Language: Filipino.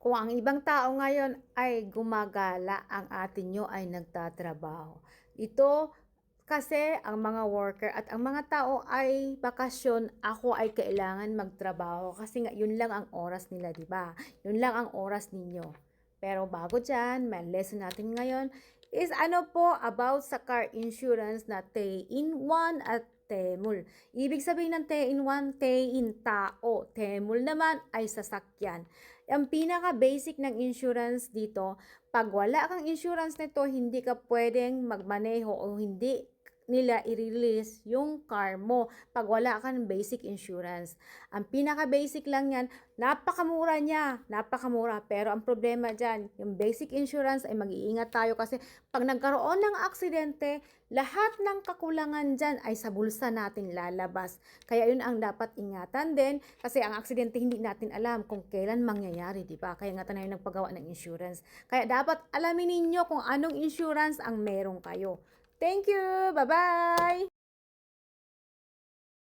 Kung ang ibang tao ngayon ay gumagala, ang atin nyo ay nagtatrabaho. Ito kasi ang mga worker at ang mga tao ay bakasyon, ako ay kailangan magtrabaho kasi nga yun lang ang oras nila, di ba? Yun lang ang oras ninyo. Pero bago dyan, may lesson natin ngayon is ano po about sa car insurance na T-in-1 at Temul. Ibig sabihin ng T-in-1, T-in tao. Temul naman ay sasakyan. Ang pinaka-basic ng insurance dito, pag wala kang insurance nito, hindi ka pwedeng magmaneho o hindi nila i-release yung car mo pag wala kang basic insurance. Ang pinaka-basic lang yan, napakamura niya, napakamura. Pero ang problema dyan, yung basic insurance ay mag-iingat tayo kasi pag nagkaroon ng aksidente, lahat ng kakulangan dyan ay sa bulsa natin lalabas. Kaya yun ang dapat ingatan din kasi ang aksidente hindi natin alam kung kailan mangyayari, di ba? Kaya nga tayo nagpagawa ng insurance. Kaya dapat alamin ninyo kung anong insurance ang meron kayo. Thank you! Bye-bye!